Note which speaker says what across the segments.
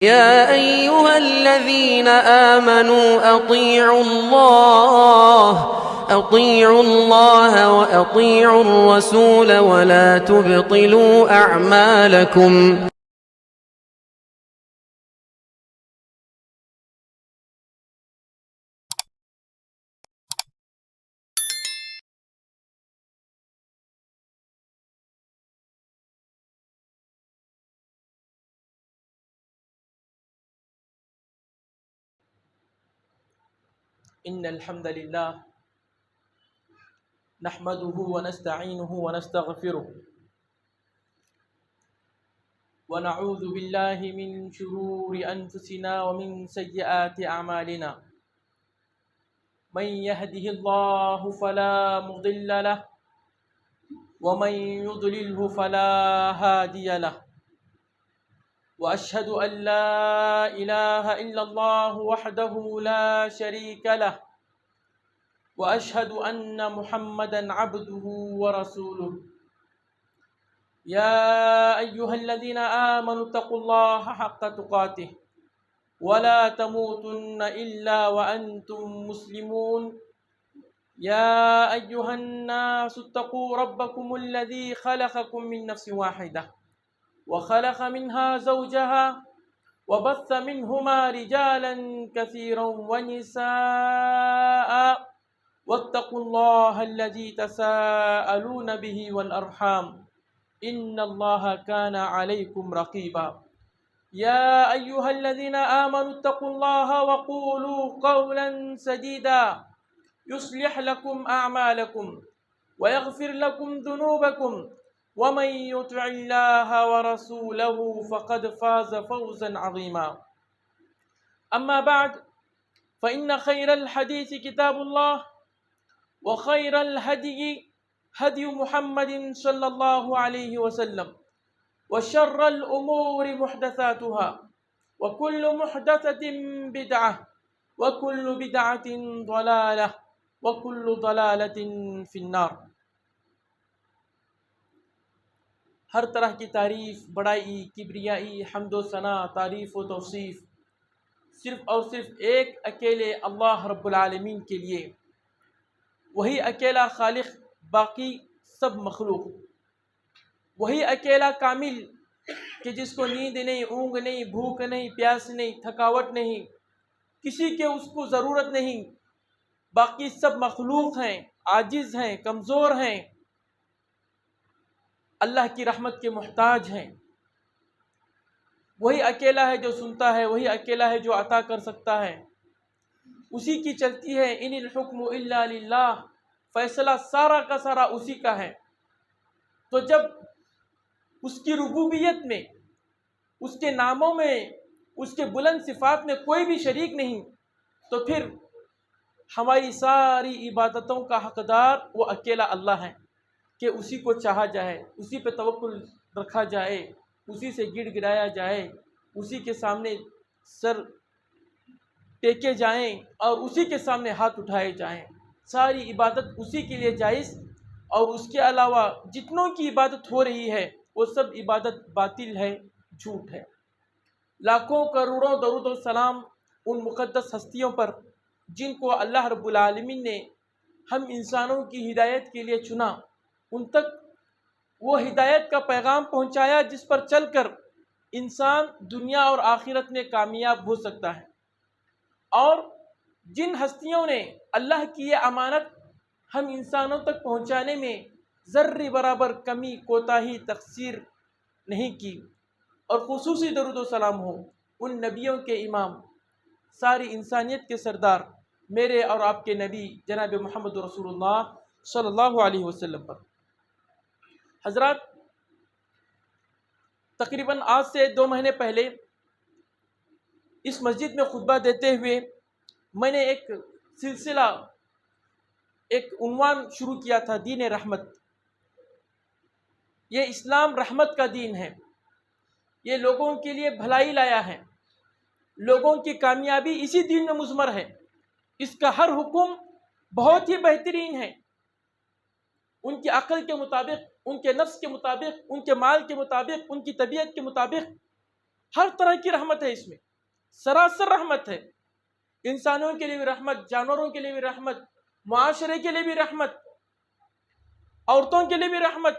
Speaker 1: يا أيها الذين آمنوا أطيعوا الله وأطيعوا الرسول ولا تبطلوا أعمالكم.
Speaker 2: إن الحمد لله نحمده ونستعينه ونستغفره ونعوذ بالله من شرور أنفسنا ومن سيئات أعمالنا. من يهده الله فلا مضل له ومن يضلله فلا هادي له. وأشهد أن لا إله إلا الله وحده لا شريك له وأشهد أن محمدًا عبده ورسوله. يا أيها الذين آمنوا اتقوا الله حق تقاته ولا تموتن إلا وأنتم مسلمون. يا أيها الناس اتقوا ربكم الذي خلقكم من نفس واحدة وخلق منها زوجها وبث منهما رجالا كثيرا ونساء واتقوا الله الذي تساءلون به والأرحام إن الله كان عليكم رقيبا. يا أيها الذين آمنوا اتقوا الله وقولوا قولا سديدا يصلح لكم أعمالكم ويغفر لكم ذنوبكم ومن يطع الله ورسوله فقد فاز فوزا عظيما. أما بعد فإن خير الحديث كتاب الله وخير الهدي هدي محمد صلى الله عليه وسلم وشر الأمور محدثاتها وكل محدثة بدعة وكل بدعة ضلالة وكل ضلالة في النار. ہر طرح کی تعریف، بڑائی، کبریائی، حمد و ثنا، تعریف و توصیف صرف اور صرف ایک اکیلے اللہ رب العالمین کے لیے. وہی اکیلا خالق، باقی سب مخلوق. وہی اکیلا کامل کہ جس کو نیند نہیں، اونگ نہیں، بھوک نہیں، پیاس نہیں، تھکاوٹ نہیں، کسی کے اس کو ضرورت نہیں. باقی سب مخلوق ہیں، عاجز ہیں، کمزور ہیں، اللہ کی رحمت کے محتاج ہیں. وہی اکیلا ہے جو سنتا ہے، وہی اکیلا ہے جو عطا کر سکتا ہے. اسی کی چلتی ہے ان الحکم الا للہ، فیصلہ سارا کا سارا اسی کا ہے. تو جب اس کی ربوبیت میں، اس کے ناموں میں، اس کے بلند صفات میں کوئی بھی شریک نہیں، تو پھر ہماری ساری عبادتوں کا حقدار وہ اکیلا اللہ ہے کہ اسی کو چاہا جائے، اسی پہ توکل رکھا جائے، اسی سے گڑ گڑایا جائے، اسی کے سامنے سر ٹیکے جائیں اور اسی کے سامنے ہاتھ اٹھائے جائیں. ساری عبادت اسی کے لیے جائز، اور اس کے علاوہ جتنوں کی عبادت ہو رہی ہے وہ سب عبادت باطل ہے، جھوٹ ہے. لاکھوں کروڑوں درود و سلام ان مقدس ہستیوں پر جن کو اللہ رب العالمین نے ہم انسانوں کی ہدایت کے لیے چنا، ان تک وہ ہدایت کا پیغام پہنچایا جس پر چل کر انسان دنیا اور آخرت میں کامیاب ہو سکتا ہے. اور جن ہستیوں نے اللہ کی یہ امانت ہم انسانوں تک پہنچانے میں ذرے برابر کمی، کوتاہی، تقصیر نہیں کی، اور خصوصی درود و سلام ہو ان نبیوں کے امام، ساری انسانیت کے سردار، میرے اور آپ کے نبی جناب محمد رسول اللہ صلی اللہ علیہ وسلم پر. حضرات، تقریباً آج سے 2 مہینے پہلے اس مسجد میں خطبہ دیتے ہوئے میں نے ایک سلسلہ، ایک عنوان شروع کیا تھا، دین رحمت. یہ اسلام رحمت کا دین ہے، یہ لوگوں کے لیے بھلائی لایا ہے، لوگوں کی کامیابی اسی دین میں مضمر ہے. اس کا ہر حکم بہت ہی بہترین ہے، ان کی عقل کے مطابق، ان کے نفس کے مطابق، ان کے مال کے مطابق، ان کی طبیعت کے مطابق. ہر طرح کی رحمت ہے اس میں، سراسر رحمت ہے، انسانوں کے لیے بھی رحمت، جانوروں کے لیے بھی رحمت، معاشرے کے لیے بھی رحمت، عورتوں کے لیے بھی رحمت،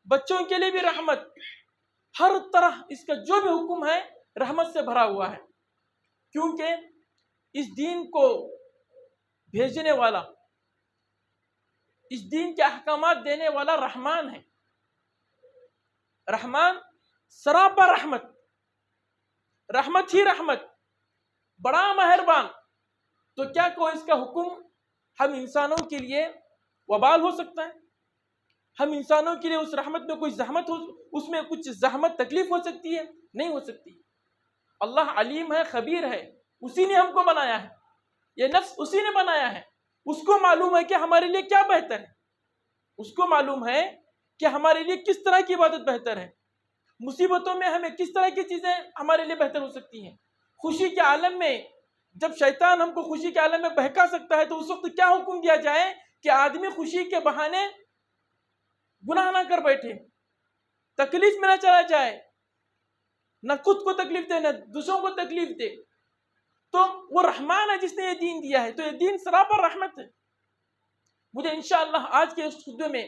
Speaker 2: بچوں کے لیے بھی رحمت، ہر طرح اس کا جو بھی حکم ہے رحمت سے بھرا ہوا ہے، کیونکہ اس دین کو بھیجنے والا، اس دین کے احکامات دینے والا رحمان ہے۔ رحمان سراپا رحمت، رحمت ہی رحمت، بڑا مہربان، تو کیا کوئی اس کا حکم ہم انسانوں کے لیے وبال ہو سکتا ہے؟ ہم انسانوں کے لیے اس رحمت میں کوئی زحمت ہو، اس میں کچھ زحمت تکلیف ہو سکتی ہے؟ نہیں ہو سکتی۔ اللہ علیم ہے، خبیر ہے، اسی نے ہم کو بنایا ہے، یہ نفس اسی نے بنایا ہے، اس کو معلوم ہے کہ ہمارے لیے کیا بہتر ہے، اس کو معلوم ہے کہ ہمارے لیے کس طرح کی عبادت بہتر ہے، مصیبتوں میں ہمیں کس طرح کی چیزیں ہمارے لیے بہتر ہو سکتی ہیں۔ خوشی کے عالم میں جب شیطان ہم کو خوشی کے عالم میں بہکا سکتا ہے تو اس وقت کیا حکم دیا جائے کہ آدمی خوشی کے بہانے گناہ نہ کر بیٹھے، تکلیف میں نہ چلا جائے، نہ خود کو تکلیف دے نہ دوسروں کو تکلیف دے۔ تو وہ رحمان ہے جس نے یہ دین دیا ہے، تو یہ دین سراپا رحمت ہے۔ مجھے انشاءاللہ آج کے اس خطبے میں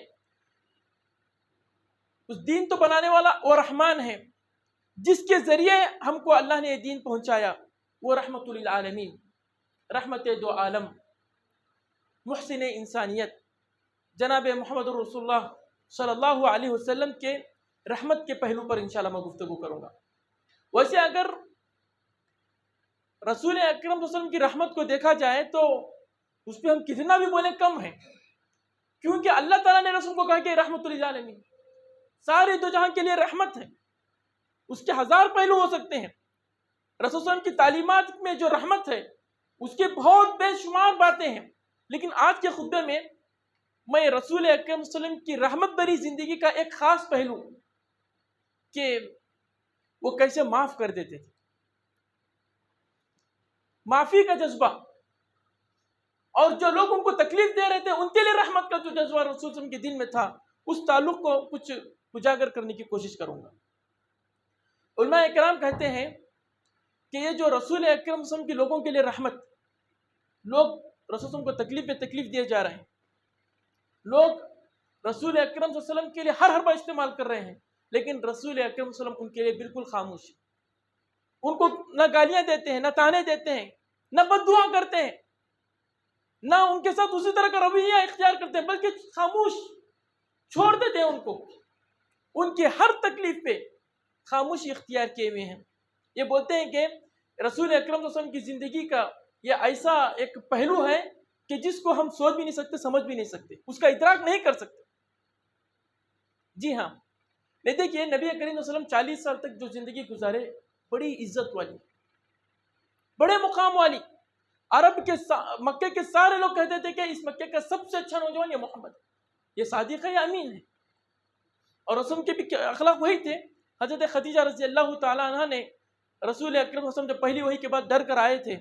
Speaker 2: اس دین تو بنانے والا وہ رحمان ہے جس کے ذریعے ہم کو اللہ نے یہ دین پہنچایا، وہ رحمت للعالمین، رحمت دو عالم، محسن انسانیت، جناب محمد رسول اللہ صلی اللہ علیہ وسلم کے رحمت کے پہلو پر انشاءاللہ میں گفتگو کروں گا۔ ویسے اگر رسول اکرم صلی اللہ علیہ وسلم کی رحمت کو دیکھا جائے تو اس پہ ہم کتنا بھی بولیں کم ہے، کیونکہ اللہ تعالیٰ نے رسول کو کہا کہ رحمت للعالمین، سارے دو جہاں کے لیے رحمت ہے، اس کے ہزار پہلو ہو سکتے ہیں۔ رسول صلی اللہ علیہ وسلم کی تعلیمات میں جو رحمت ہے اس کے بہت بے شمار باتیں ہیں، لیکن آج کے خطبے میں میں رسول اکرم صلی اللہ علیہ وسلم کی رحمت بھری زندگی کا ایک خاص پہلو کہ وہ کیسے معاف کر دیتے تھے، معافی کا جذبہ، اور جو لوگ ان کو تکلیف دے رہے تھے ان کے لیے رحمت کا جو جذبہ رسول صلی اللہ علیہ وسلم کے دل میں تھا، اس تعلق کو کچھ اجاگر کرنے کی کوشش کروں گا۔ علماء اکرام کہتے ہیں کہ یہ جو رسول اکرم صلی اللہ علیہ وسلم کے لوگوں کے لیے رحمت، لوگ رسول صلی اللہ علیہ وسلم کو تکلیف پہ تکلیف دیے جا رہے ہیں، لوگ رسول اکرم صلی اللہ علیہ وسلم کے لیے ہر حربہ استعمال کر رہے ہیں، لیکن رسول اکرم صلی اللہ علیہ وسلم ان کے لیے بالکل خاموش ہے، ان کو نہ گالیاں دیتے ہیں، نہ تانے دیتے ہیں، نہ بد دعا کرتے ہیں، نہ ان کے ساتھ اسی طرح کا رویہ اختیار کرتے ہیں، بلکہ خاموش چھوڑ دیتے ہیں ان کو، ان کی ہر تکلیف پہ خاموشی اختیار کیے ہوئے ہیں۔ یہ بولتے ہیں کہ رسول اکرم صلی اللہ علیہ وسلم کی زندگی کا یہ ایسا ایک پہلو ہے کہ جس کو ہم سوچ بھی نہیں سکتے، سمجھ بھی نہیں سکتے، اس کا ادراک نہیں کر سکتے۔ جی ہاں، یہ دیکھیے نبی کریم صلی اللہ علیہ وسلم 40 سال تک جو زندگی گزارے، بڑی عزت والی، بڑے مقام والی، عرب کے مکے کے سارے لوگ کہتے تھے کہ اس مکے کا سب سے اچھا نوجوان یہ محمد، یہ صادق ہے، یہ امین ہے، اور رسول کے بھی اخلاق وہی تھے۔ حضرت خدیجہ رضی اللہ تعالی عنہ نے رسول اکرم صلی اللہ علیہ وسلم جب پہلی وحی کے بعد ڈر کر آئے تھے،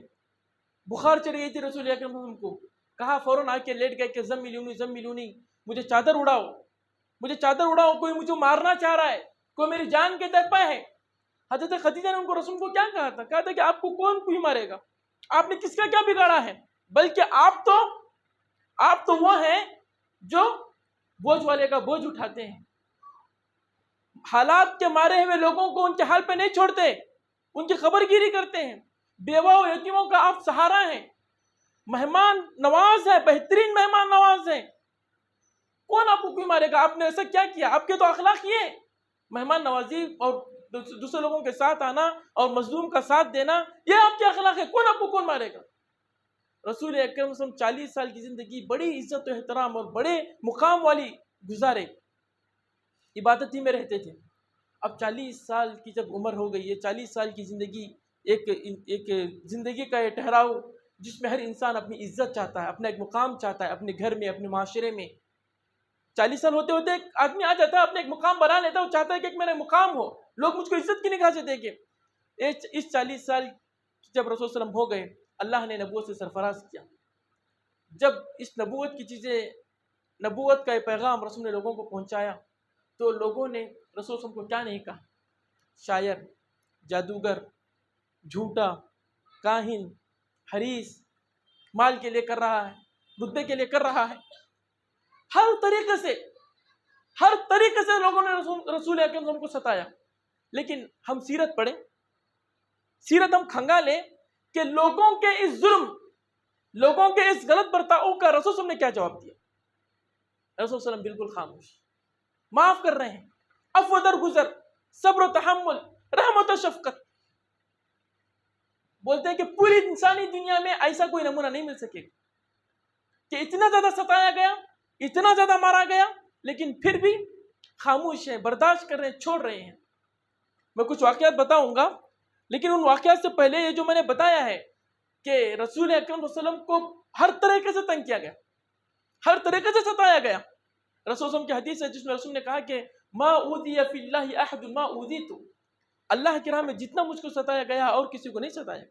Speaker 2: بخار چڑھ گئی تھی رسول اکرم صلی اللہ علیہ وسلم کو، کہا فوراً آ کے لیٹ گئے کہ زملونی زملونی، مجھے چادر اڑاؤ، مجھے چادر اڑاؤ، کوئی مجھے مارنا چاہ رہا ہے، کوئی میری جان کے در پہ ہے۔ حضرت خدیجہ نے ان کو رسول کو کیا کہا تھا؟ کہا تھا کہ آپ کو کون کوئی مارے گا، آپ نے کس کا کیا بگاڑا ہے، بلکہ آپ تو وہ ہیں جو بوجھ والے کا بوجھ اٹھاتے ہیں، حالات کے مارے ہوئے لوگوں کو ان کے حال پہ نہیں چھوڑتے، ان کی خبر گیری کرتے ہیں، بیوہ و یتیموں کا آپ سہارا ہیں، مہمان نواز ہیں، بہترین مہمان نواز ہیں، کون آپ کو کوئی مارے گا، آپ نے ایسا کیا کیا، آپ کے تو اخلاق یہ ہے، مہمان نوازی اور دوسرے لوگوں کے ساتھ آنا اور مظلوم کا ساتھ دینا، یہ آپ کے اخلاق ہے، کون آپ کو کون مارے گا۔ رسول اکرم صلی اللہ علیہ وسلم 40 سال کی زندگی بڑی عزت و احترام اور بڑے مقام والی گزارے، عبادت ہی میں رہتے تھے۔ اب 40 سال کی جب عمر ہو گئی ہے، 40 سال کی زندگی ایک زندگی کا یہ ٹھہراؤ جس میں ہر انسان اپنی عزت چاہتا ہے، اپنا ایک مقام چاہتا ہے، اپنے گھر میں، اپنے معاشرے میں۔ 40 سال ہوتے ہوتے ایک آدمی آ جاتا ہے، اپنے ایک مقام بنا لیتا ہے، وہ چاہتا ہے کہ ایک میرا مقام ہو، لوگ مجھ کو عزت کی نگاہ سے دیکھیں۔ اس 40 سال جب رسول صلی اللہ علیہ وسلم ہو گئے، اللہ نے نبوت سے سرفراز کیا۔ جب اس نبوت کی چیزیں، نبوت کا یہ پیغام رسول نے لوگوں کو پہنچایا تو لوگوں نے رسول صلی اللہ علیہ وسلم کو کیا نہیں کہا، شاعر، جادوگر، جھوٹا، کاہن، حریص، مال کے لیے کر رہا ہے، رتبے کے لیے کر رہا ہے، ہر طریقے سے لوگوں نے رسول اکرم صلی اللہ علیہ وسلم کو ستایا. لیکن ہم سیرت پڑھیں، سیرت ہم کھنگالیں کہ لوگوں کے اس ظلم، لوگوں کے اس غلط برتاؤ کا رسول صلی اللہ علیہ وسلم نے کیا جواب دیا. رسول صلی اللہ علیہ وسلم بالکل خاموش، معاف کر رہے ہیں، عفو درگزر، صبر و تحمل، رحمت و شفقت. بولتے ہیں کہ پوری انسانی دنیا میں ایسا کوئی نمونہ نہیں مل سکے کہ اتنا زیادہ ستایا گیا، اتنا زیادہ مارا گیا، لیکن پھر بھی خاموش ہیں، برداشت کر رہے ہیں، چھوڑ رہے ہیں. میں کچھ واقعات بتاؤں گا، لیکن ان واقعات سے پہلے یہ جو میں نے بتایا ہے کہ رسول اکرم صلی اللہ علیہ وسلم کو ہر طریقے سے تنگ کیا گیا، ہر طریقے سے ستایا گیا. رسول صلی اللہ علیہ وسلم کی حدیث ہے جس میں رسول نے کہا کہ ما اوذی فی اللہ احد ما اوذیت، اللہ کی راہ میں جتنا مجھ کو ستایا گیا اور کسی کو نہیں ستایا.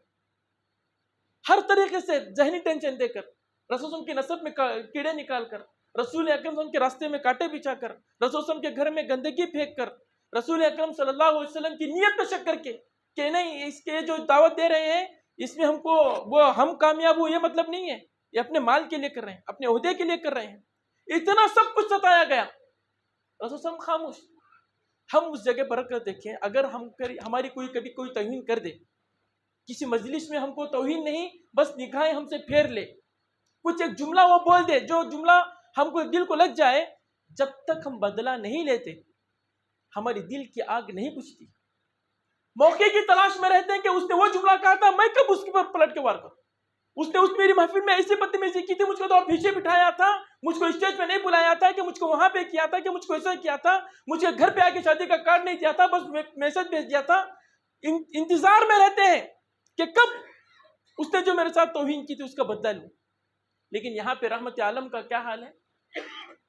Speaker 2: ہر طریقے سے ذہنی ٹینشن دے کر، رسول صلی اللہ علیہ وسلم کی نسب میں کیڑے نکال کر، رسول اکرم صلی اللہ علیہ وسلم کے راستے میں کانٹے بچھا کر، رسول صلی اللہ علیہ وسلم کے گھر میں گندگی پھینک کر، رسول اکرم صلی اللہ علیہ وسلم کی نیت پہ شک کر کے کہ نہیں اس کے جو دعوت دے رہے ہیں اس میں ہم کو وہ ہم کامیاب ہو، یہ مطلب نہیں ہے، یہ اپنے مال کے لیے کر رہے ہیں، اپنے عہدے کے لیے کر رہے ہیں. اتنا سب کچھ ستایا گیا، رسول صلی اللہ علیہ وسلم خاموش. ہم اس جگہ پر رکھ کر دیکھیں، اگر ہماری کبھی کوئی توہین کر دے، کسی مجلس میں ہم کو توہین نہیں، بس نگاہیں ہم سے پھیر لے، کچھ ایک جملہ وہ بول دے جو جملہ ہم کو دل کو لگ جائے، جب تک ہم بدلہ نہیں لیتے ہماری دل کی آگ نہیں بجھتی. موقع کی تلاش میں رہتے ہیں کہ اس نے وہ جملہ کہا تھا، میں کب اس کے پر پلٹ کے وار کروں. اس نے میری محفل میں ایسی بدتمیزی کی تھی، مجھ کو تو پیچھے بٹھایا تھا، مجھ کو اسٹیج پہ نہیں بلایا تھا، کہ مجھ کو وہاں پہ کیا تھا، کہ مجھ کو ایسا کیا تھا، مجھے گھر پہ آ کے شادی کا کارڈ نہیں دیا تھا، بس میسج بھیج دیا تھا. انتظار میں رہتے ہیں کہ کب اس نے جو میرے ساتھ توہین کی تھی اس کا بدلہ لوں. لیکن یہاں پہ رحمت عالم کا کیا حال ہے،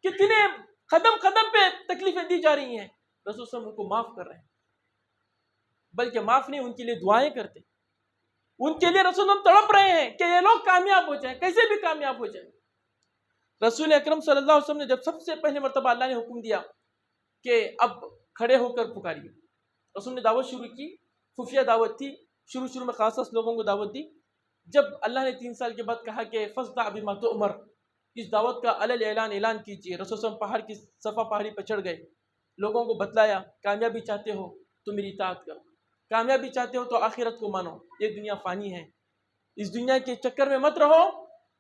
Speaker 2: کتنے قدم قدم پہ تکلیفیں دی جا رہی ہیں، رسول صلی اللہ علیہ وسلم ان کو معاف کر رہے ہیں، بلکہ معاف نہیں ان کے لیے دعائیں کرتے، ان کے لیے رسول اللہ تڑپ رہے ہیں کہ یہ لوگ کامیاب ہو جائیں، کیسے بھی کامیاب ہو جائیں. رسول اکرم صلی اللہ علیہ وسلم نے جب سب سے پہلے مرتبہ اللہ نے حکم دیا کہ اب کھڑے ہو کر پکاریے، رسول نے دعوت شروع کی. خفیہ دعوت تھی، شروع میں خاص لوگوں کو دعوت دی. جب اللہ نے 3 سال کے بعد کہا کہ فاصدع بما تؤمر، اس دعوت کا علل اعلان کیجیے، رسول صلی اللہ علیہ وسلم پہاڑ کی صفا پہاڑی پر چڑھ گئے، لوگوں کو بتلایا کامیابی چاہتے ہو تو میری اطاعت کرو، کامیابی چاہتے ہو تو آخرت کو مانو، یہ دنیا فانی ہے، اس دنیا کے چکر میں مت رہو،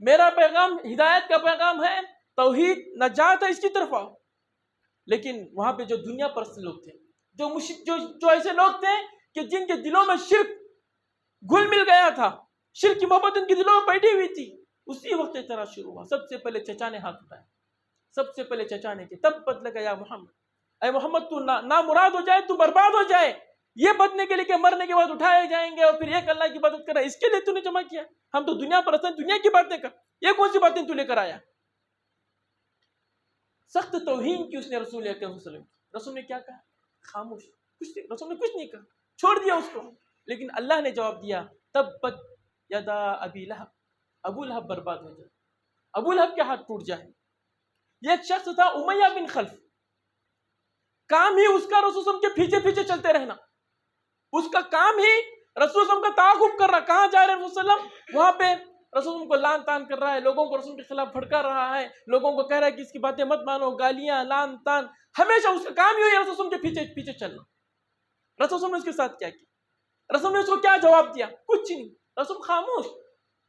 Speaker 2: میرا پیغام ہدایت کا پیغام ہے، توحید نجات ہے، اس کی طرف آؤ. لیکن وہاں پہ جو دنیا پرست لوگ تھے، جو ایسے لوگ تھے کہ جن کے دلوں میں شرک گھل مل گیا تھا، شرک کی محبت ان کے دلوں میں بیٹھی ہوئی تھی، اسی وقت اعتراض شروع ہوا. سب سے پہلے چچا نے ہاتھ اٹھایا، سب سے پہلے چچا نے کہ تب پتہ لگا یا محمد، اے محمد تو نامراد ہو جائے، تو برباد ہو جائے، یہ بدنے کے لیے کہ مرنے کے بعد اٹھائے جائیں گے اور پھر ایک اللہ کی عبادت کر رہا ہے، اس کے لیے تو نے جمع کیا. ہم تو دنیا پر رہتے ہیں، دنیا کی باتیں کر، یہ کون سی باتیں تو لے کر آیا. سخت توہین کی اس نے رسول اکرم صلی اللہ علیہ وسلم کی. رسول نے کیا کہا؟ خاموش، رسول نے کچھ نہیں کہا، چھوڑ دیا اس کو. لیکن اللہ نے جواب دیا تبت یدا ابی لہب، ابو لہب برباد ہو جائے، ابو لہب کے ہاتھ ٹوٹ جائے. یہ ایک شخص تھا امیہ بن خلف، کام ہی اس کا رسول صلی اللہ علیہ وسلم کے پیچھے پیچھے چلتے رہنا، اس کا کام ہی رسول صلی اللہ علیہ وسلم کا تعاقب کر رہا، کہاں جا رہے رسول صلی اللہ علیہ وسلم، وہاں پہ رسول کو لان تان کر رہا ہے، لوگوں کو رسول کے خلاف بھڑکا رہا ہے، لوگوں کو کہہ رہا ہے کہ اس کی باتیں مت مانو، گالیاں لان تان، ہمیشہ اس کا کام ہی ہوئی رسول کے پیچھے پیچھے چلنا. رسول نے اس کے ساتھ کیا کیا؟ رسول نے اس کو کیا جواب دیا؟ کچھ نہیں، رسول خاموش،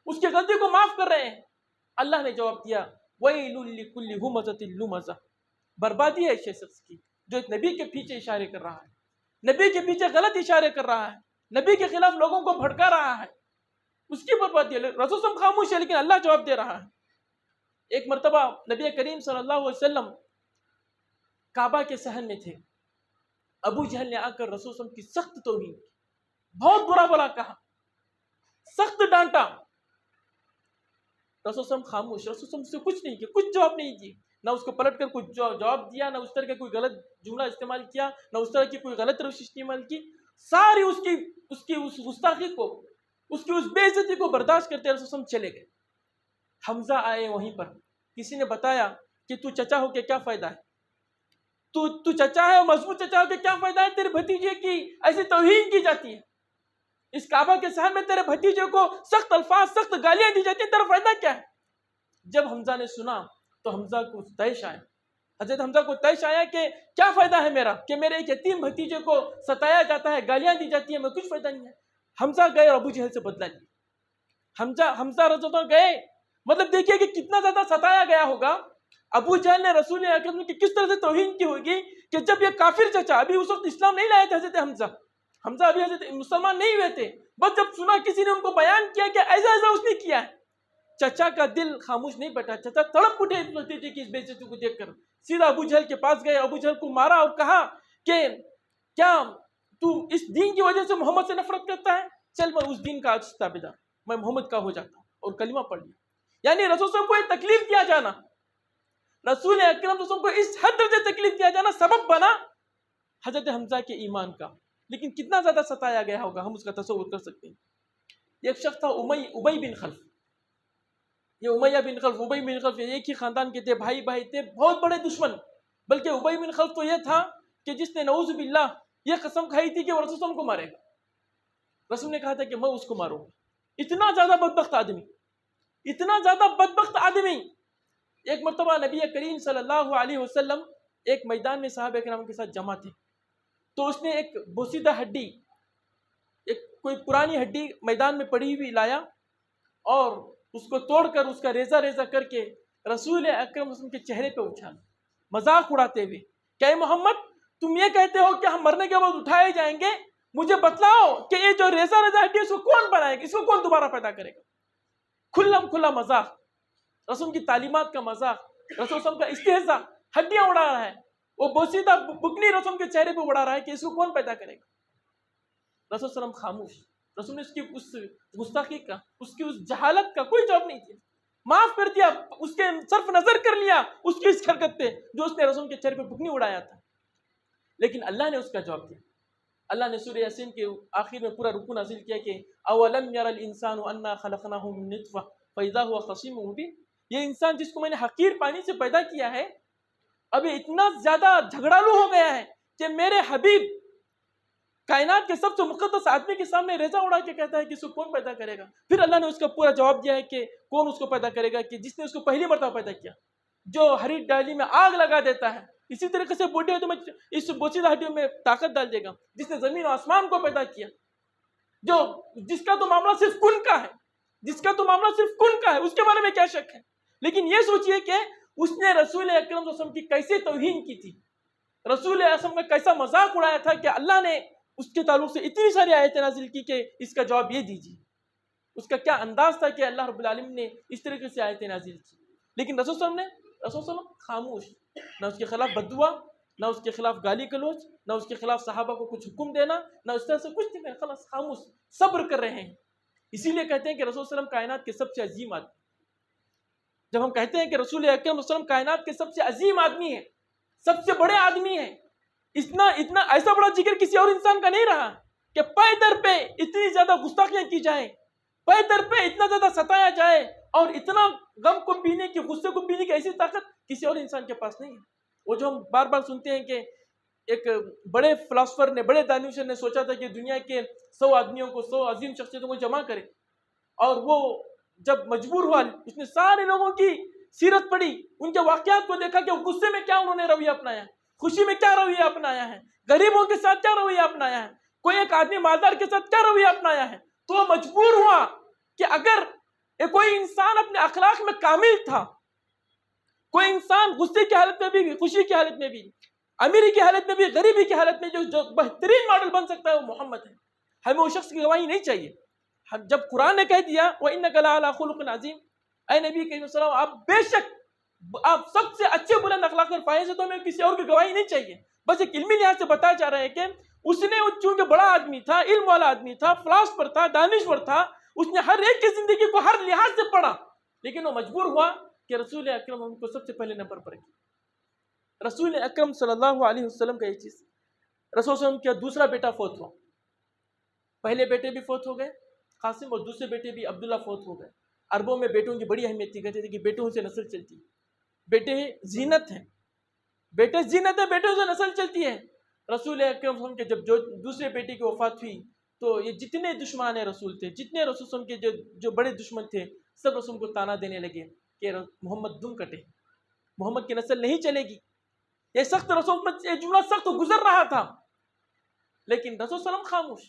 Speaker 2: اس کی غلطی کو معاف کر رہے ہیں. اللہ نے جواب دیا ویل لکل ہمزۃ لمزہ، بربادی ہے اس شخص کی جو ایک نبی کے پیچھے اشارے کر رہا ہے، نبی کے پیچھے غلط اشارے کر رہا ہے، نبی کے خلاف لوگوں کو بھڑکا رہا ہے، اس کی بربادی ہے. رسول صلی اللہ علیہ وسلم خاموش ہے لیکن اللہ جواب دے رہا ہے. ایک مرتبہ نبی کریم صلی اللہ علیہ وسلم کعبہ کے صحن میں تھے، ابو جہل نے آ کر رسول صلی اللہ علیہ وسلم کی سخت توہین کی، بہت برا بلا کہا، سخت ڈانٹا. رسول صلی اللہ علیہ وسلم خاموش، رسول صلی اللہ علیہ وسلم سے کچھ نہیں کیا، کچھ جواب نہیں دی، نہ اس کو پلٹ کر کچھ جواب دیا، نہ اس طرح کا کوئی غلط جملہ استعمال کیا، نہ اس طرح کی کوئی غلط روش استعمال کی. ساری اس کی اس گستاخی کو، اس کی اس بے عزتی کو برداشت کرتے رسول صلی اللہ علیہ وسلم چلے گئے. حمزہ آئے وہیں پر، کسی نے بتایا کہ تو چچا ہو کے کیا فائدہ ہے، تو چچا ہے اور مضبوط چچا ہو کے کیا فائدہ ہے، تیرے بھتیجے کی ایسی توہین کی جاتی ہے. اس کعبہ کے صحن میں تیرے بھتیجے کو سخت الفاظ سخت گالیاں دی جاتی ہیں، تیرا فائدہ کیا ہے؟ جب حمزہ نے سنا تو حمزہ کو طیش آیا، حضرت حمزہ کو طیش آیا کہ کیا فائدہ ہے میرا کہ میرے ایک یتیم بھتیجے کو ستایا جاتا ہے، گالیاں دی جاتی ہیں، میں کچھ فائدہ نہیں ہے۔ حمزہ گئے اور ابو جہل سے بدلہ لیا۔ حمزہ رضی اللہ عنہ گئے، مطلب دیکھیے کہ کتنا زیادہ ستایا گیا ہوگا۔ ابو جہل نے رسول اکرم کی کس طرح سے توہین کی ہوگی کہ جب یہ کافر چچا، ابھی اس وقت اسلام نہیں لائے تھے حضرت حمزہ ابھی حضرت مسلمان نہیں ہوئے تھے، بس جب سنا کسی نے ان کو بیان کیا کہ ایسا ایسا اس نے کیا ہے، چچا کا دل خاموش نہیں بیٹھا، چچا تڑپ اٹھے اس بھتیجے کی اس بے عزتی کو دیکھ کر، سیدھا ابو جہل کے پاس گئے، ابو جہل کو مارا اور کہا کہ کیا تو اس دین کی وجہ سے محمد سے نفرت کرتا ہے؟ چل میں اس دین کا تابعدار، میں محمد کا ہو جاتا ہوں، اور کلمہ پڑھ لیا۔ یعنی رسول صلی اللہ علیہ وسلم کو یہ تکلیف دیا جانا، رسول اکرم صلی اللہ علیہ وسلم کو اس حد درجے تکلیف دیا جانا سبب بنا حضرت حمزہ کے ایمان کا، لیکن کتنا زیادہ ستایا گیا ہوگا ہم اس کا تصور کر سکتے ہیں۔ ایک شخص تھا ابی بن خلف، یہ امیہ بن خلف، ابی بن خلف ایک ہی خاندان کے تھے، بھائی تھے، بہت بڑے دشمن، بلکہ ابی بن خلف تو یہ تھا کہ جس نے نعوذ باللہ یہ قسم کھائی تھی کہ وہ رسول صلی اللہ علیہ وسلم کو مارے گا، رسول نے کہا تھا کہ میں اس کو ماروں گا۔ اتنا زیادہ بدبخت آدمی، اتنا زیادہ بدبخت آدمی۔ ایک مرتبہ نبی کریم صلی اللہ علیہ وسلم ایک میدان میں صحابہ کرام کے ساتھ جمع تھے، تو اس نے ایک بوسیدہ ہڈی، ایک کوئی پرانی ہڈی میدان میں پڑی ہوئی لایا اور اس کو توڑ کر اس کا ریزہ ریزہ کر کے رسول اکرم صلی اللہ علیہ وسلم کے چہرے پہ اچھالا، مذاق اڑاتے ہوئے کہ اے محمد تم یہ کہتے ہو کہ ہم مرنے کے بعد اٹھائے جائیں گے، مجھے بتلاؤ کہ یہ جو ریزہ ریزہ ہڈی ہے اس کو کون بنائے گا، اس کو کون دوبارہ پیدا کرے گا؟ کھلا مذاق، رسول کی تعلیمات کا مذاق، رسول صلی اللہ علیہ وسلم کا استہزاء، ہڈیاں اڑا رہا ہے، وہ بوسیدہ بکنی رسول کے چہرے پہ اڑا رہا ہے کہ اس کو کون پیدا کرے گا؟ رسول صلی اللہ علیہ وسلم خاموش، رسول نے اس کی اس گستاخی کا، اس کی اس جہالت کا کوئی جواب نہیں دیا، معاف کر دیا، اس کے صرف نظر کر لیا اس کی اس حرکت پہ جو اس نے رسول کے چہرے پہ بکنی اڑایا تھا۔ لیکن اللہ نے اس کا جواب دیا، اللہ نے سورہ یاسین کے آخر میں پورا رکوع نازل کیا کہ اولم یر الانسان انا خلقناہ من نطفہ فاذا هو خصیم مبین، یہ انسان جس کو میں نے حقیر پانی سے پیدا کیا ہے ابھی اتنا زیادہ جھگڑالو ہو گیا ہے کہ میرے حبیب کائنات کے سب سے مقدس آدمی کے سامنے ریزہ اڑا کے کہتا ہے کہ اس کو کون پیدا کرے گا؟ پھر اللہ نے اس کا پورا جواب دیا ہے کہ کون اس کو پیدا کرے گا، کہ جس نے اس کو پہلی مرتبہ پیدا کیا، جو ہری ڈالی میں آگ لگا دیتا ہے، اسی طریقے سے بوٹی میں اس بوسیدہ ہڈیوں میں طاقت ڈال دے گا، جس نے زمین و آسمان کو پیدا کیا، جس کا تو معاملہ صرف کن کا ہے، جس کا تو معاملہ صرف کن کا ہے، اس کے بارے میں کیا شک ہے؟ لیکن یہ سوچئے کہ اس نے رسول اکرم صلی اللہ علیہ وسلم کی کیسے توہین کی تھی، رسول اکرم کا کیسا مذاق اڑایا تھا کہ اللہ نے اس کے تعلق سے اتنی ساری آیتیں نازل کی کہ اس کا جواب یہ دیجیے، اس کا کیا انداز تھا کہ اللہ رب العالمین نے اس طریقے سے آیتیں نازل کی۔ لیکن رسول صلی اللہ علیہ وسلم خاموش، نہ اس کے خلاف بددعا، نہ اس کے خلاف گالی گلوچ، نہ اس کے خلاف صحابہ کو کچھ حکم دینا، نہ اس طرح سے کچھ نہیں، خلاص خاموش صبر کر رہے ہیں۔ اسی لیے کہتے ہیں کہ رسول صلی اللہ علیہ وسلم کائنات کے سب سے عظیم آدمی، جب ہم کہتے ہیں کہ رسول اکرم صلی اللہ علیہ وسلم کائنات کے سب سے عظیم آدمی ہیں، سب سے بڑے آدمی ہیں، اتنا ایسا بڑا ذکر کسی اور انسان کا نہیں رہا کہ پے در پہ اتنی زیادہ گستاخیاں کی جائیں، پے در پہ اتنا زیادہ ستایا جائے، اور اتنا غم کو پینے کی، غصے کو پینے کی ایسی طاقت کسی اور انسان کے پاس نہیں ہے۔ وہ جو ہم بار بار سنتے ہیں کہ ایک بڑے فلاسفر نے، بڑے دانشور نے سوچا تھا کہ دنیا کے 100 آدمیوں کو، 100 عظیم شخصیتوں کو جمع کرے، اور وہ جب مجبور ہوا اس نے سارے لوگوں کی سیرت پڑھی، ان کے واقعات کو دیکھا کہ غصے میں کیا انہوں نے رویہ اپنایا ہے، خوشی میں کیا رویہ اپنایا ہے، غریبوں کے ساتھ کیا رویہ اپنایا ہے، کوئی ایک آدمی مالدار کے ساتھ کیا رویہ اپنایا ہے، تو وہ مجبور ہوا کہ اگر کوئی انسان اپنے اخلاق میں کامل تھا، کوئی انسان غصے کی حالت میں بھی، خوشی کی حالت میں بھی، امیری کی حالت میں بھی، غریبی کی حالت میں جو بہترین ماڈل بن سکتا ہے وہ محمد ہے، ہمیں وہ شخص کی گواہی نہیں چاہیے۔ جب قرآن نے کہہ دیا وَإِنَّكَ لَعَلَىٰ خُلُقٍ عَظِيمٍ، اے نبی کریم صلی اللہ علیہ وسلم آپ بے شک آپ سب سے اچھے بلند اخلاق اور فائز ہیں، تو ہمیں کسی اور کی گواہی نہیں چاہیے۔ بس ایک علمی لحاظ سے بتایا جا رہا ہے کہ اس نے چونکہ بڑا آدمی تھا، علم والا آدمی تھا، فلاسفر تھا، دانشور تھا، اس نے ہر ایک کی زندگی کو ہر لحاظ سے پڑھا، لیکن وہ مجبور ہوا کہ رسول اکرم ہم کو سب سے پہلے نمبر پر رکھے۔ رسول اکرم صلی اللہ علیہ وسلم کا یہ چیز، رسول صلی اللہ علیہ وسلم کا دوسرا بیٹا فوت ہوا، پہلے بیٹے بھی فوت ہو گئے قاسم، اور دوسرے بیٹے بھی عبداللہ فوت ہو گئے۔ عربوں میں بیٹوں کی بڑی اہمیت تھی، کہتے تھے کہ بیٹوں سے نسل چلتی ہے، بیٹے زینت ہیں، بیٹے زینت ہے، بیٹوں سے نسل چلتی ہے۔ رسول اکرم صلی اللہ علیہ وسلم کے جب جو دوسرے بیٹے کی وفات ہوئی تو یہ جتنے دشمنان رسول تھے، جتنے رسول صلی اللہ علیہ وسلم کے جو بڑے دشمن تھے، سب رسول کو تانا دینے لگے کہ محمد دم کٹے، محمد کی نسل نہیں چلے گی. یہ سخت رسول پر یہ جملہ سخت گزر رہا تھا، لیکن رسول صلی اللہ علیہ وسلم خاموش.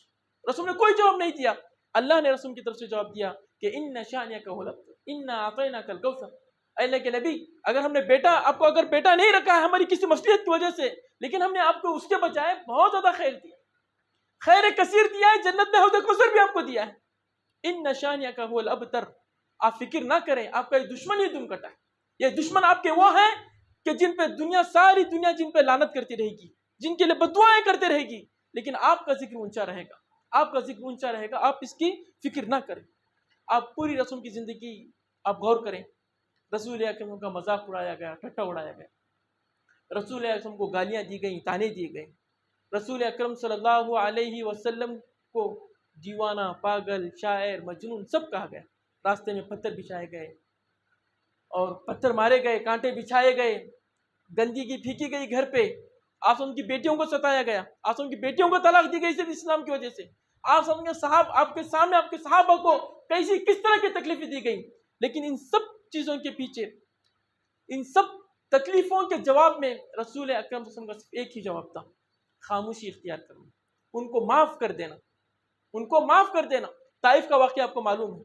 Speaker 2: رسول نے کوئی جواب نہیں دیا. اللہ نے رسول کی طرف سے جواب دیا کہ ان شانیک هو الابتر انا اعطیناک الکوثر. اے اللہ کے نبی، اگر ہم نے آپ کو اگر بیٹا نہیں رکھا ہے ہماری کسی مصلحت کی وجہ سے، لیکن ہم نے آپ کو اس کے بجائے بہت زیادہ خیر دیا، خیر کثیر دیا ہے، جنت میں حوض کوثر بھی آپ کو دیا ہے. ان شانیک هو الابتر. آپ فکر نہ کریں، آپ کا یہ دشمن ہی دم کٹا ہے. یہ دشمن آپ کے وہ ہیں کہ جن پہ ساری دنیا جن پہ لعنت کرتی رہے گی، جن کے لیے بددعائیں کرتے رہے گی، لیکن آپ کا ذکر اونچا رہے گا، آپ کا ذکر اونچا رہے گا. آپ اس کی فکر نہ کریں. آپ پوری رسول کی زندگی آپ غور کریں. رسول اکرم کا مذاق اڑایا گیا، ٹھٹا اڑایا گیا، رسول اکرم کو گالیاں دی گئیں، تانے دیے گئے. رسول اکرم صلی اللہ علیہ وسلم کو دیوانہ، پاگل، شاعر، مجنون سب کہا گیا. راستے میں پتھر بچھائے گئے اور پتھر مارے گئے، کانٹے بچھائے گئے، گندگی پھینکی گئی گھر پہ. آسم کی بیٹیوں کو ستایا گیا، آسم کی بیٹیوں کو طلاق دی گئی صرف اسلام کی وجہ سے. آسم کے آپ کے سامنے آپ کے صحابہ کو کس طرح کی تکلیفیں دی گئی. لیکن ان سب چیزوں کے پیچھے، ان سب تکلیفوں کے جواب میں رسول اکرم صلی اللہ علیہ وسلم کا صرف ایک ہی جواب تھا: خاموشی اختیار کرنا، ان کو معاف کر دینا، ان کو معاف کر دینا. طائف کا واقعہ آپ کو معلوم ہے.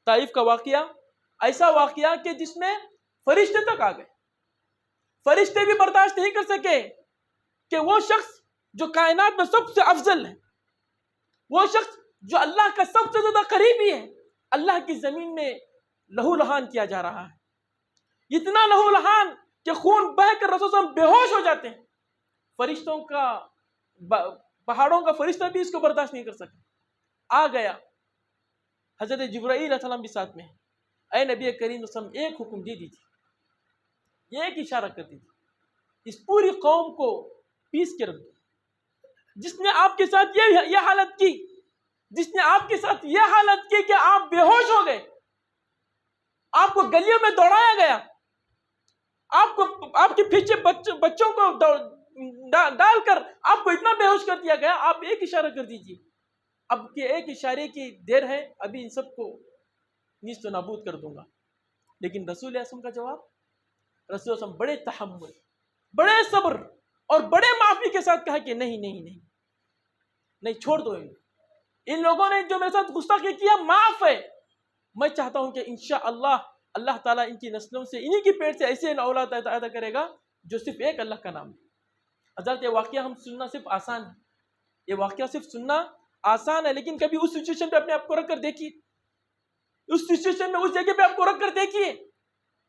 Speaker 2: طائف کا واقعہ ایسا واقعہ کہ جس میں فرشتے تک آ گئے. فرشتے بھی برداشت نہیں کر سکے کہ وہ شخص جو کائنات میں سب سے افضل ہے، وہ شخص جو اللہ کا سب سے زیادہ قریبی ہے، اللہ کی زمین میں لہو لہان کیا جا رہا ہے. اتنا لہو لہان کہ خون بہہ کر رسول صلی اللہ علیہ وسلم بے ہوش ہو جاتے ہیں. فرشتوں کا پہاڑوں کا فرشتہ بھی اس کو برداشت نہیں کر سکے. آ گیا. حضرت جبرائیل علیہ السلام بھی ساتھ میں ہے. اے نبی کریم صلی اللہ علیہ وسلم، ایک حکم دے دیجیے، ایک اشارہ کر دیجیے، اس پوری قوم کو پیس کے رکھ دو. جس نے آپ کے ساتھ یہ حالت کی، جس نے آپ کے ساتھ یہ حالت کی کہ آپ بے ہوش ہو گئے، آپ کو گلیوں میں دوڑایا گیا، آپ کے پیچھے بچوں کو ڈال کر آپ کو اتنا بے ہوش کر دیا گیا، آپ ایک اشارہ کر دیجیے. اب کہ ایک اشارے کی دیر ہے، ابھی ان سب کو نیست و نابود کر دوں گا. لیکن رسول اللہ علیہ وسلم کا جواب، رسول اللہ علیہ وسلم بڑے تحمل، بڑے صبر اور بڑے معافی کے ساتھ کہا کہ نہیں، چھوڑ دو. ان لوگوں نے جو میرے ساتھ گستاخی کیا معاف ہے. میں چاہتا ہوں کہ انشاءاللہ اللہ تعالیٰ ان کی نسلوں سے، انہی کی پیٹ سے ایسے اولاد پیدا کرے گا جو صرف ایک اللہ کا نام ہے. حضرت یہ واقعہ ہم سننا صرف آسان ہے، یہ واقعہ صرف سننا آسان ہے، لیکن کبھی اس سچویشن پہ اپنے آپ کو رکھ کر دیکھیے، اس سچویشن میں اس جگہ پہ آپ کو رکھ کر دیکھیے.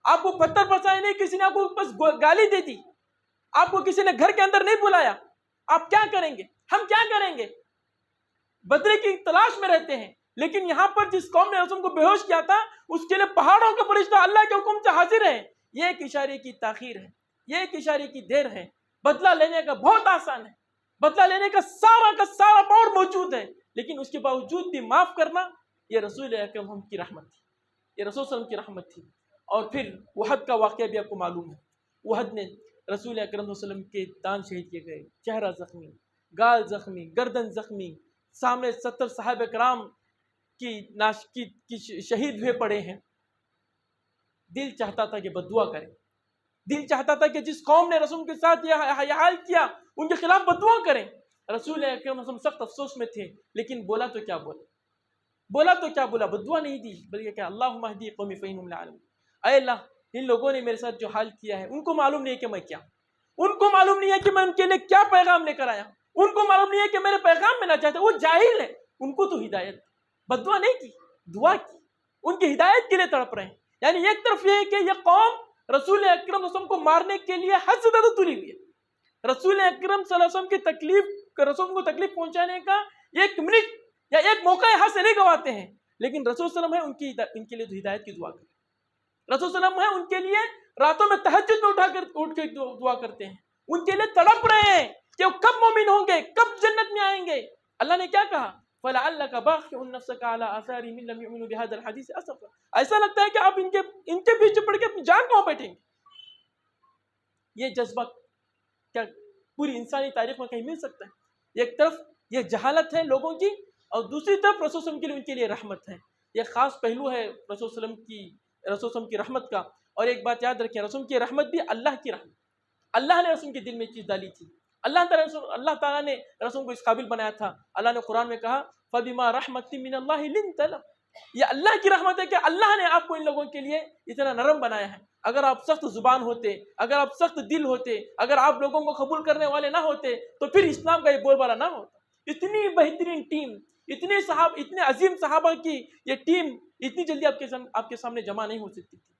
Speaker 2: آپ کو پتھر برسائے نہیں، کسی نے آپ کو بس گالی دے دی، آپ کو کسی نے گھر کے اندر نہیں بلایا، آپ کیا کریں گے؟ ہم کیا کریں گے؟ بدلے کی تلاش میں رہتے ہیں. لیکن یہاں پر جس قوم نے رسول کو بے ہوش کیا تھا، اس کے لیے پہاڑوں کا فرشتہ اللہ کے حکم سے حاضر ہے. یہ ایک اشارے کی تاخیر ہے، یہ ایک اشارے کی دیر ہے. بدلہ لینے کا بہت آسان ہے، بدلہ لینے کا سارا پاور موجود ہے، لیکن اس کے باوجود بھی معاف کرنا، یہ رسول اکرم کی رحمت تھی، یہ رسول صلی اللہ علیہ وسلم کی رحمت تھی. اور پھر احد کا واقعہ بھی آپ کو معلوم ہے. احد میں رسول اکرم صلی اللہ علیہ وسلم کے دان شہید کیے گئے، چہرہ زخمی، گال زخمی، گردن زخمی، سامنے 70 صحابہ کرام کی شہید ہوئے پڑے ہیں. دل چاہتا تھا کہ بددعا کرے، دل چاہتا تھا کہ جس قوم نے رسول کے ساتھ یہ حال کیا ان کے خلاف بددعا کریں. رسول اکرم سخت افسوس میں تھے، لیکن بولا تو کیا بولا، بددعا نہیں دی، بلکہ کہ اللہم اہدی قومی فإنہم لا یعلمون. اے اللہ، ان لوگوں نے میرے ساتھ جو حال کیا ہے، ان کو معلوم نہیں ہے کہ میں کیا، ان کو معلوم نہیں ہے کہ میں ان کے لیے کیا پیغام لے کر آیا، ان کو معلوم نہیں ہے کہ میرے پیغام میں نہ چاہتے. وہ جاہل ہے، ان کو تو ہدایت، بددعا نہیں کی، دعا کی، ان کی ہدایت کے لیے تڑپ رہے ہیں. یعنی ایک طرف یہ ہے کہ یہ قوم رسول اکرم صلی اللہ علیہ وسلم کو مارنے کے لیے حد سے زیادہ تلی ہوئی ہے. رسول اکرم صلی اللہ علیہ وسلم کی رسول کو تکلیف پہنچانے کا ایک منٹ یا ایک موقع ہاتھ سے نہیں گواتے ہیں. لیکن رسول صلی اللہ علیہ وسلم ہے ان کے لیے ہدایت کی دعا کرتے ہیں. رسول صلی اللہ علیہ وسلم ہے ان کے لیے راتوں میں تہجد میں اٹھ کے دعا کرتے ہیں، ان کے لیے تڑپ رہے ہیں کہ وہ کب مومن ہوں گے، کب جنت میں آئیں گے. اللہ نے کیا کہا؟ فَلَعَلَّكَ بَاخِعٌ نَفْسَكَ عَلَىٰ آثَارِهِمْ إِن لَّمْ يُؤْمِنُوا بِهَٰذَا الْحَدِيثِ أَسَفًا. ایسا لگتا ہے کہ آپ ان کے پیچھے پڑ کے اپنی جان کہاں بیٹھیں گے. یہ جذبہ کیا پوری انسانی تاریخ میں کہیں مل سکتا ہے؟ ایک طرف یہ جہالت ہے لوگوں کی، اور دوسری طرف رسول صلی اللہ علیہ وسلم کے لیے ان کے لیے رحمت ہے. یہ خاص پہلو ہے رسول صلی اللہ علیہ وسلم کی رحمت کا. اور ایک بات یاد رکھیں، رسول کی رحمت بھی اللہ کی رحمت. اللہ نے رسول کے دل میں چیز ڈالی تھی. اللہ تعالیٰ نے رسول کو اس قابل بنایا تھا. اللہ نے قرآن میں کہا فَبِمَا رَحْمَةٍ مِّنَ اللَّهِ لِنْتَ لَهُمْ. یہ اللہ کی رحمت ہے کہ اللہ نے آپ کو ان لوگوں کے لیے اتنا نرم بنایا ہے. اگر آپ سخت زبان ہوتے، اگر آپ سخت دل ہوتے، اگر آپ لوگوں کو قبول کرنے والے نہ ہوتے تو پھر اسلام کا یہ بول بالا نہ ہوتا. اتنی بہترین ٹیم، اتنے عظیم صحابہ کی یہ ٹیم اتنی جلدی آپ کے سامنے جمع نہیں ہو سکتی تھی.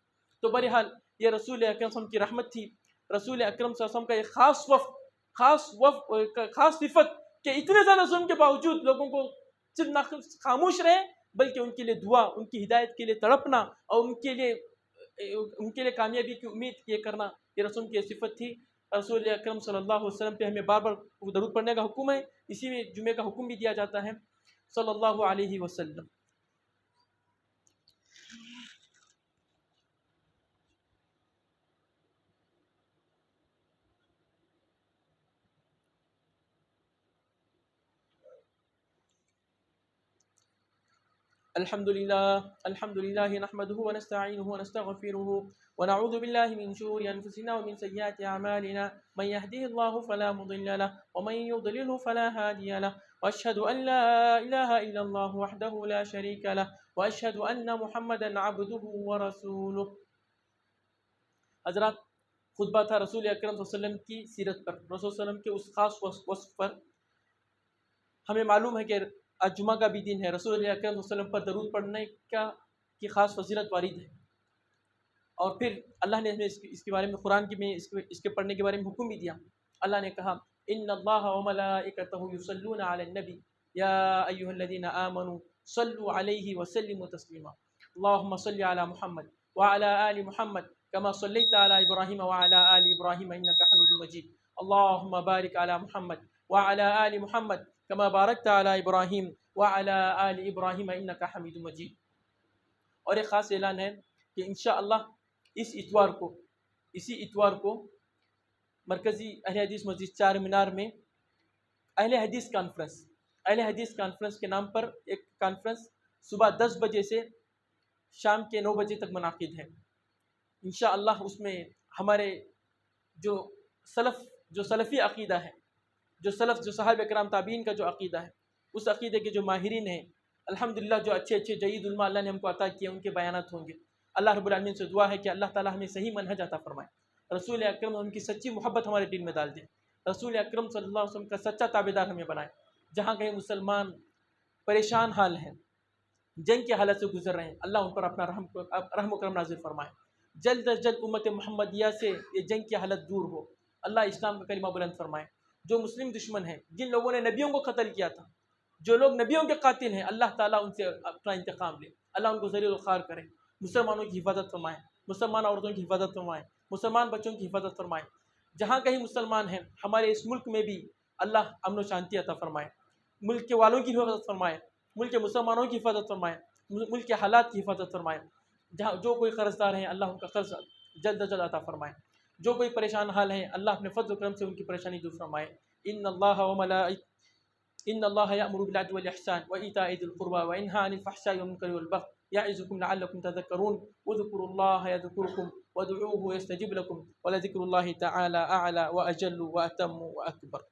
Speaker 2: تو بہرحال یہ رسول اکرم صلی اللہ علیہ وسلم کی رحمت تھی. رسول اکرم صلی اللہ علیہ وسلم کا ایک خاص صفت کہ اتنے زیادہ ظلم کے باوجود لوگوں کو صرف نہ خاموش رہے بلکہ ان کے لیے دعا، ان کی ہدایت کے لیے تڑپنا اور ان کے لیے کامیابی کی امید یہ کرنا، یہ رسول کی صفت تھی. رسول اکرم صلی اللہ علیہ وسلم پہ ہمیں بار بار درود پڑھنے کا حکم ہے. اسی میں جمعے کا حکم بھی دیا جاتا ہے صلی اللہ علیہ وسلم. الحمد لله نحمده ونستعينه ونستغفره ونعوذ بالله من شرور أنفسنا ومن سيئات أعمالنا من يهده الله فلا مضل له ومن يضلله فلا هادي له وأشهد أن لا إله إلا الله وحده لا شريك له وأشهد أن محمدا عبده ورسوله. حضرات، خطبہ تھا رسول اکرم صلی اللہ علیہ وسلم کی سیرت پر، رسول صلی اللہ علیہ وسلم کے اس خاص وصف پر. ہمیں معلوم ہے کہ آج جمعہ کا بھی دن ہے. رسول اکرم صلی اللہ علیہ وسلم پر درود پڑھنے کی خاص فضیلت وارد ہے. اور پھر اللہ نے ہمیں اس کے بارے میں قرآن میں اس کے پڑھنے کے بارے میں حکم بھی دیا. اللہ نے کہا ان اللہ وملائکتہ یصلون علی النبی یا ایھا الذین آمنوا صلوا علیہ وسلموا تسلیما. اللهم صل علی محمد وعلى آل محمد كما صليت على إبراهيم وعلى آل إبراهيم إنك حميد مجيد. اللهم بارك على محمد وعلى آل محمد كما باركت على إبراهيم وعلى آل إبراهيم إنك حميد مجيد. اور ایک خاص اعلان ہے کہ انشاءاللہ اسی اتوار کو مرکزی اہل حدیث مسجد چار مینار میں اہل حدیث کانفرنس کے نام پر ایک کانفرنس صبح 10 بجے سے شام کے 9 بجے تک منعقد ہے. انشاءاللہ اس میں ہمارے جو سلفی عقیدہ ہے، جو صحابہ کرام تابعین کا جو عقیدہ ہے، اس عقیدے کے جو ماہرین ہیں الحمدللہ، جو اچھے جید علماء اللہ نے ہم کو عطا کیے، ان کے بیانات ہوں گے. اللہ رب العالمین سے دعا ہے کہ اللہ تعالی ہمیں صحیح منہج عطا فرمائے. رسول اکرم ان کی سچی محبت ہمارے دل میں ڈال دے. رسول اکرم صلی اللہ علیہ وسلم کا سچا تابعدار ہمیں بنائے. جہاں کہیں مسلمان پریشان حال ہیں، جنگ کے حالت سے گزر رہے ہیں، اللہ ان پر اپنا رحم و کرم نازل فرمائے. جلد از جلد امت محمدیہ سے یہ جنگ کی حالت دور ہو. اللہ اسلام کا کلمہ بلند فرمائے. جو مسلم دشمن ہیں، جن لوگوں نے نبیوں کو قتل کیا تھا، جو لوگ نبیوں کے قاتل ہیں، اللہ تعالیٰ ان سے اپنا انتقام لے. اللہ ان کو ذلیل و خوار کرے. مسلمانوں کی حفاظت فرمائے، مسلمان عورتوں کی حفاظت فرمائے، مسلمان بچوں کی حفاظت فرمائے. جہاں کہیں مسلمان ہیں ہمارے اس ملک میں بھی اللہ امن و شانتی عطا فرمائے. ملک کے والوں کی حفاظت فرمائے، ملک کے مسلمانوں کی حفاظت فرمائے، ملک کے حالات کی حفاظت فرمائے. جہاں جو کوئی قرض دار ہیں اللہ ان کا قرض جلد از جلد عطا فرمائے. جو کوئی پریشان حال ہیں اللہ اپنے فضل و کرم سے ان کی پریشانی دور فرمائے. ان اللہ یأمر بالعدل والإحسان وإیتاء ذی القربى وینہی عن الفحشاء والمنکر والبغی یعظکم لعلکم تذکرون اذکروا اللہ یذکرکم وادعوه یستجب لکم ولذکر اللہ تعالی اعلی واجل واتم واکبر.